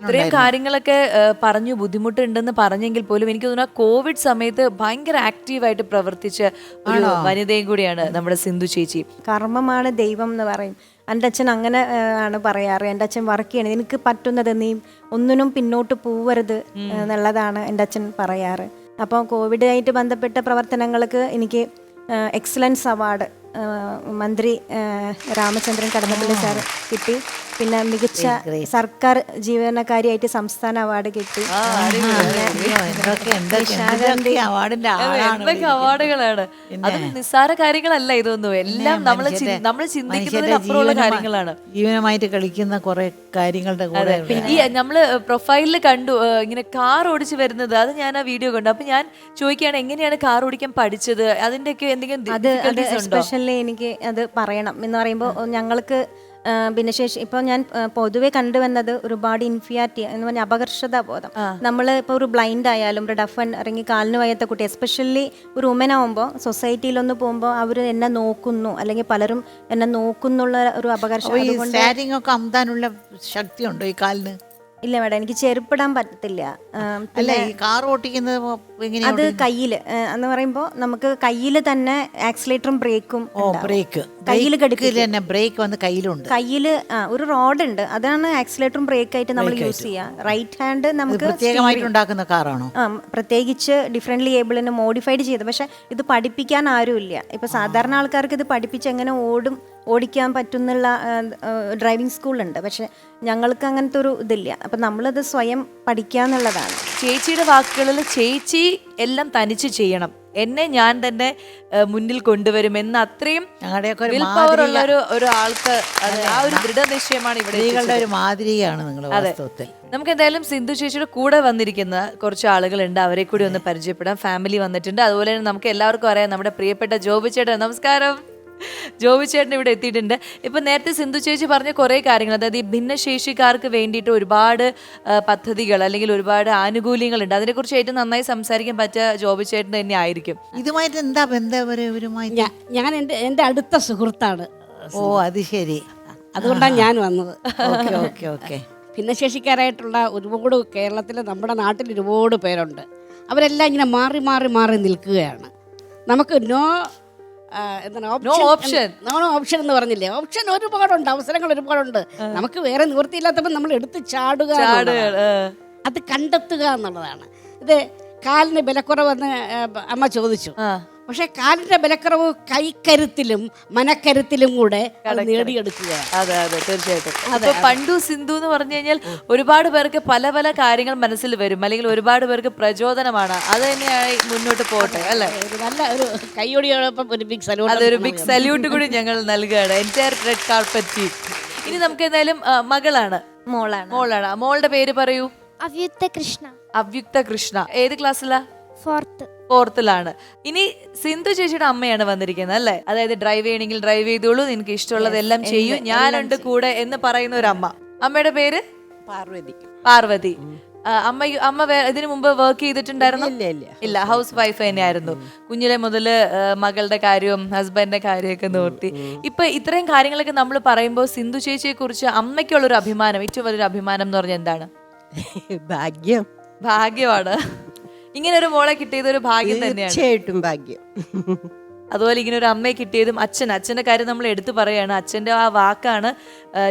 ഇത്രയും കാര്യങ്ങളൊക്കെ പറഞ്ഞു ബുദ്ധിമുട്ടുണ്ടെന്ന് പറഞ്ഞെങ്കിൽ പോലും എനിക്ക് തോന്നുന്നു കോവിഡ് സമയത്ത് ഭയങ്കര ആക്റ്റീവായിട്ട് പ്രവർത്തിച്ച ഒരു വനിതയും കൂടിയാണ് നമ്മുടെ സിന്ധു ചേച്ചി. കർമ്മമാണ് ദൈവം എന്ന് പറയും. എൻ്റെ അച്ഛൻ അങ്ങനെ ആണ് പറയാറ്. എൻ്റെ അച്ഛൻ വർക്ക് ചെയ്യണം, നിനക്ക് പറ്റുന്നത് നീ ഒന്നിനും പിന്നോട്ട് പോവരുത് എന്നുള്ളതാണ് എൻ്റെ അച്ഛൻ പറയാറ്. അപ്പോൾ കോവിഡായിട്ട് ബന്ധപ്പെട്ട പ്രവർത്തനങ്ങൾക്ക് എനിക്ക് എക്സലൻസ് അവാർഡ് മന്ത്രി രാമചന്ദ്രൻ കടന്നപ്പള്ളി സാർ കിട്ടി. പിന്നെ മികച്ച സർക്കാർ ജീവനക്കാരിയായിട്ട് സംസ്ഥാന അവാർഡ് കിട്ടി. അവാർഡുകളാണ്, അത് നിസ്സാര കാര്യങ്ങളല്ല ഇതൊന്നും. എല്ലാം നമ്മൾ ചിന്തിക്കുന്നതിനപ്പുറമുള്ള കാര്യങ്ങളാണ്. ജീവനമായിട്ട് കളിക്കുന്ന കുറെ കാര്യങ്ങളുടെ കൂടെ ഈ നമ്മള് പ്രൊഫൈലിൽ കണ്ടു ഇങ്ങനെ കാർ ഓടിച്ച് വരുന്നത്. അത് ഞാൻ ആ വീഡിയോ കണ്ടു. അപ്പൊ ഞാൻ ചോദിക്കുകയാണ്, എങ്ങനെയാണ് കാർ ഓടിക്കാൻ പഠിച്ചത്? അതിന്റെയൊക്കെ എന്തെങ്കിലും സ്പെഷ്യലി എനിക്ക് അത് പറയണം എന്ന് പറയുമ്പോൾ ഞങ്ങൾക്ക് ഭിന്നശേഷി ഇപ്പോൾ ഞാൻ പൊതുവെ കണ്ടുവന്നത് ഒരുപാട് ഇൻഫിയാറ്റി എന്ന് പറഞ്ഞാൽ അപകർഷതാ ബോധം. നമ്മൾ ഇപ്പോൾ ഒരു ബ്ലൈൻഡ് ആയാലും ഒരു ഡഫൻ ഇറങ്ങി കാലിന് വയ്യാത്ത കുട്ടി, എസ്പെഷ്യലി ഒരു വുമൻ ആവുമ്പോൾ സൊസൈറ്റിയിലൊന്ന് പോകുമ്പോൾ അവർ എന്നെ നോക്കുന്നു, അല്ലെങ്കിൽ പലരും എന്നെ നോക്കുന്നുള്ള ഒരു അപകർഷത. സ്റ്റാരിങ് ഒക്കെ അമതാനുള്ള ശക്തിയുണ്ടോ ഈ കാലിന്? ഇല്ല മേഡം, എനിക്ക് ചെരുപ്പിടാൻ പറ്റത്തില്ല. അല്ല, ഈ കാർ ഓട്ടിക്കുന്നത് അത് കയ്യിൽ എന്ന് പറയുമ്പോൾ നമുക്ക് കയ്യിൽ തന്നെ ആക്സിലേറ്ററും ബ്രേക്കും കയ്യിൽ തന്നെ ബ്രേക്ക് വന്ന് കയ്യിലുണ്ട്. കയ്യിൽ ഒരു റോഡ് ഉണ്ട്, അതാണ് ആക്സിലേറ്ററും ബ്രേക്ക് ആയിട്ട് നമ്മൾ യൂസ് ചെയ്യുക. റൈറ്റ് ഹാൻഡ് നമുക്ക് പ്രത്യേകമായിട്ട് ഉണ്ടാക്കുന്ന കാറാണോ? പ്രത്യേകിച്ച് ഡിഫറെൻ്റ്ലി ഏബിളിന് മോഡിഫൈഡ് ചെയ്ത്. പക്ഷെ ഇത് പഠിപ്പിക്കാൻ ആരുമില്ല. ഇപ്പൊ സാധാരണ ആൾക്കാർക്ക് ഇത് പഠിപ്പിച്ച് എങ്ങനെ ഓടിക്കാൻ പറ്റുന്നുള്ള ഡ്രൈവിംഗ് സ്കൂളുണ്ട്. പക്ഷെ ഞങ്ങൾക്ക് അങ്ങനത്തെ ഒരു ഇതില്ല. അപ്പം നമ്മളത് സ്വയം പഠിക്കാന്നുള്ളതാണ്. ചേച്ചിയുടെ വാക്കുകളിൽ ചേച്ചി എല്ലാം തനിച്ച് ചെയ്യണം, എന്നെ ഞാൻ തന്നെ മുന്നിൽ കൊണ്ടുവരും എന്ന അത്രയും വിൽ പവർ ഉള്ള ഒരു ആൾക്ക് ആ ഒരു ദൃഢനിശ്ചയമാണ് ഇവിടെ ഒരു മാതൃകയാണ് നിങ്ങൾ. നമുക്ക് എന്തായാലും സിന്ധു ചേച്ചിയുടെ കൂടെ വന്നിരിക്കുന്ന കുറച്ച് ആളുകളുണ്ട്, അവരെ കൂടി ഒന്ന് പരിചയപ്പെടാം. ഫാമിലി വന്നിട്ടുണ്ട്. അതുപോലെ തന്നെ നമുക്ക് എല്ലാവർക്കും അറിയാം നമ്മുടെ പ്രിയപ്പെട്ട ജോബി ചേട്ടൻ. നമസ്കാരം. ജോബി ചേട്ടൻ ഇവിടെ എത്തിയിട്ടുണ്ട്. ഇപ്പൊ നേരത്തെ സിന്ധു ചേച്ചി പറഞ്ഞ കുറെ കാര്യങ്ങൾ, അതായത് ഈ ഭിന്നശേഷിക്കാർക്ക് വേണ്ടിയിട്ട് ഒരുപാട് പദ്ധതികൾ അല്ലെങ്കിൽ ഒരുപാട് ആനുകൂല്യങ്ങളുണ്ട്. അതിനെക്കുറിച്ച് ഏറ്റവും നന്നായി സംസാരിക്കാൻ പറ്റിയ ജോബി ചേട്ടൻ തന്നെ ആയിരിക്കും. ഇതുമായിട്ട് എന്താ ബന്ധം? ഞാൻ എൻ്റെ അടുത്ത സുഹൃത്താണ്. ഓ, അത് ശരി. അതുകൊണ്ടാണ് ഞാൻ വന്നത്. Okay okay. ഭിന്നശേഷിക്കാരായിട്ടുള്ള ഒരുപാട് കേരളത്തിൽ നമ്മുടെ നാട്ടിൽ ഒരുപാട് പേരുണ്ട്. അവരെല്ലാം ഇങ്ങനെ മാറി മാറി മാറി നിൽക്കുകയാണ്. നമുക്ക് നോ ഓപ്ഷൻ എന്ന് പറഞ്ഞില്ലേ, ഓപ്ഷൻ ഒരുപാടുണ്ട്, അവസരങ്ങൾ ഒരുപാടുണ്ട്. നമുക്ക് വേറെ നിവൃത്തിയില്ലാത്തപ്പോൾ നമ്മൾ എടുത്ത് ചാടുക, അത് കണ്ടെത്തുക എന്നുള്ളതാണ്. ഇത് കാലിന് ബലക്കുറവെന്ന് അമ്മ ചോദിച്ചു. പക്ഷെ കാലിന്റെ ബലക്കുറവ് കൈക്കരുത്തിലും മനക്കരുത്തിലും കൂടെ നേടിയെടുക്കുക. അതെ അതെ, തീർച്ചയായിട്ടും. അപ്പൊ പണ്ടു സിന്ധു എന്ന് പറഞ്ഞു കഴിഞ്ഞാൽ ഒരുപാട് പേർക്ക് പല പല കാര്യങ്ങൾ മനസ്സിൽ വരും, അല്ലെങ്കിൽ ഒരുപാട് പേർക്ക് പ്രചോദനമാണ്. അത് തന്നെയായി മുന്നോട്ട് പോട്ടെ, അല്ലെ? നല്ല ഒരു കൈയൊടിയോടൊപ്പം ഒരു ബിഗ് സല്യൂട്ട്. അതൊരു ബിഗ് സല്യൂട്ട് കൂടി ഞങ്ങൾ നൽകുകയാണ്, എൻറ്റയർ റെഡ് കാർപ്പറ്റ് ടീം. ഇനി നമുക്ക് എന്തായാലും മോളാണ്. മോളുടെ പേര് പറയൂ. അവ്യുക്ത കൃഷ്ണ. ഏത് ക്ലാസ്സിലാ? ഫോർത്തിലാണ്. ഇനി സിന്ധു ചേച്ചിയുടെ അമ്മയാണ് വന്നിരിക്കുന്നത്, അല്ലേ? അതായത് ഡ്രൈവ് ചെയ്യണമെങ്കിൽ ഡ്രൈവ് ചെയ്തോളൂ, നിനക്ക് ഇഷ്ടമുള്ളതെല്ലാം ചെയ്യൂ, ഞാനുണ്ട് കൂടെ എന്ന് പറയുന്ന ഒരു അമ്മ. അമ്മയുടെ പേര് പാർവതി. അമ്മ ഇതിനു മുമ്പ് വർക്ക് ചെയ്തിട്ടുണ്ടായിരുന്നു? ഇല്ല, ഹൗസ് വൈഫ് തന്നെയായിരുന്നു. കുഞ്ഞിലെ മുതല് മകളുടെ കാര്യവും ഹസ്ബൻഡിന്റെ കാര്യമൊക്കെ നോർത്തി. ഇപ്പൊ ഇത്രയും കാര്യങ്ങളൊക്കെ നമ്മൾ പറയുമ്പോൾ സിന്ധു ചേച്ചിയെ കുറിച്ച് അമ്മയ്ക്കുള്ളൊരു അഭിമാനം, ഏറ്റവും വലിയൊരു അഭിമാനം എന്ന് പറഞ്ഞാൽ എന്താണ്? ഭാഗ്യമാണ്. ഇങ്ങനെ ഒരു മോളെ കിട്ടിയത് ഒരു ഭാഗ്യം തന്നെയാണ്. തീർച്ചയായിട്ടും ഭാഗ്യം. അതുപോലെ ഇങ്ങനെ ഒരു അമ്മയെ കിട്ടിയതും അച്ഛന്റെ കാര്യം നമ്മൾ എടുത്തു പറയാണ്. അച്ഛന്റെ ആ വാക്കാണ്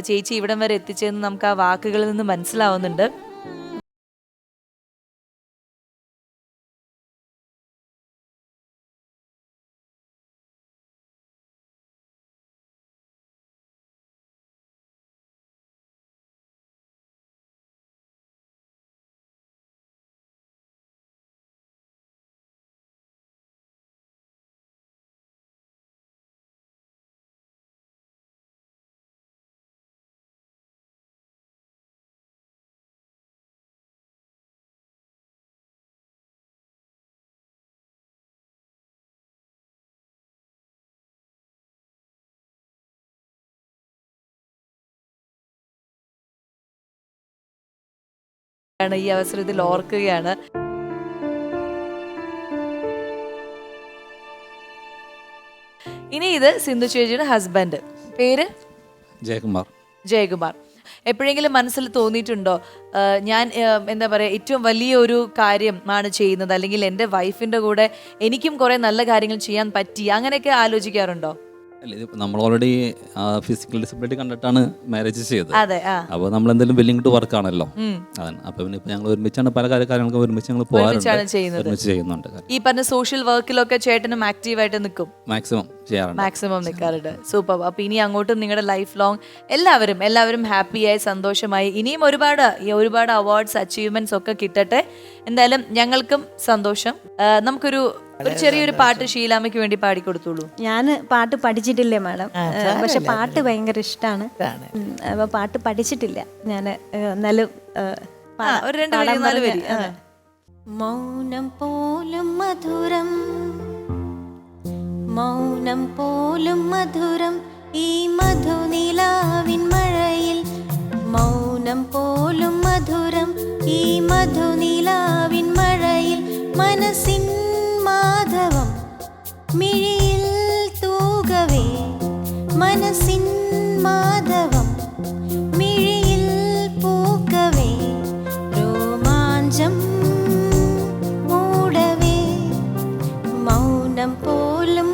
ചേച്ചി ഇവിടം വരെ എത്തിച്ചതെന്ന് നമുക്ക് ആ വാക്കുകളിൽ നിന്ന് മനസ്സിലാവുന്നുണ്ട്. ഈ അവസരത്തിൽ ഓർക്കുകയാണ്. ഇനി ഇത് സിന്ധു ചേച്ചിയുടെ ഹസ്ബൻഡ്, പേര് ജയകുമാർ. എപ്പോഴെങ്കിലും മനസ്സിൽ തോന്നിയിട്ടുണ്ടോ ഞാൻ എന്താ പറയുക ഏറ്റവും വലിയ ഒരു കാര്യമാണ് ചെയ്യുന്നത്, അല്ലെങ്കിൽ എൻ്റെ വൈഫിൻ്റെ കൂടെ എനിക്കും കുറേ നല്ല കാര്യങ്ങൾ ചെയ്യാൻ പറ്റി, അങ്ങനെയൊക്കെ ആലോചിക്കാറുണ്ടോ? അല്ല, ഇതിപ്പോ നമ്മൾ ഓൾറെഡി ഫിസിക്കൽ ഡിസബിലിറ്റി കണ്ടിട്ടാണ് മാരേജ് ചെയ്തത്. അതെ. അപ്പോൾ നമ്മൾ എന്തെങ്കിലും വില്ലിംഗ് ടു വർക്ക് ആണല്ലോ. അതാണ്. അപ്പോൾ പിന്നെ ഇപ്പൊ ഞങ്ങൾ ഒരുമിച്ചാണ് പല കാര്യങ്ങൾക്ക് ഒരുമിച്ച് ഞങ്ങൾ പോകാറുണ്ട്, ഒരുമിച്ച് ചെയ്യുന്നുണ്ട്. ഈ പറഞ്ഞ സോഷ്യൽ വർക്കിലൊക്കെ ചേട്ടനും ആക്റ്റീവായിട്ട് നിൽക്കും, മാക്സിമം ചെയ്യാറുണ്ട്, മാക്സിമം നിൽക്കാറുണ്ട്. സൂപ്പർ. അപ്പൊ ഇനി അങ്ങോട്ടും നിങ്ങളുടെ ലൈഫ് ലോങ് എല്ലാവരും ഹാപ്പിയായി സന്തോഷമായി ഇനിയും ഒരുപാട് അവാർഡ്സ് അച്ചീവ്മെന്റ്സ് ഒക്കെ കിട്ടട്ടെ. എന്തായാലും ഞങ്ങൾക്കും സന്തോഷം. നമുക്കൊരു ചെറിയൊരു പാട്ട് ഷീലാമ്മയ്ക്ക് വേണ്ടി പാടിക്കൊടുത്തോളൂ. ഞാൻ പാട്ട് പഠിച്ചിട്ടില്ലേ മാഡം, പക്ഷെ പാട്ട് ഭയങ്കര ഇഷ്ടമാണ്. അപ്പൊ പാട്ട് പഠിച്ചിട്ടില്ല ഞാൻ. എന്നാലും ഒരു 2 വരി 4 വരി. മൗനം പോലും മധുരം, മൗനം പോലും മധുരം ഈ മധുനിലാവിൻ മഴയിൽ, മൗനം പോലും മധുരം ഈ മധുനിലാവിൻ മഴയിൽ, മനസ്സിൻ മാധവം മിഴിയിൽ തൂകവേ, മനസ്സിൻ മാധവം മിഴിയിൽ പൂക്കവേ, രോമാഞ്ചം മൂടവേ, മൗനം പോലും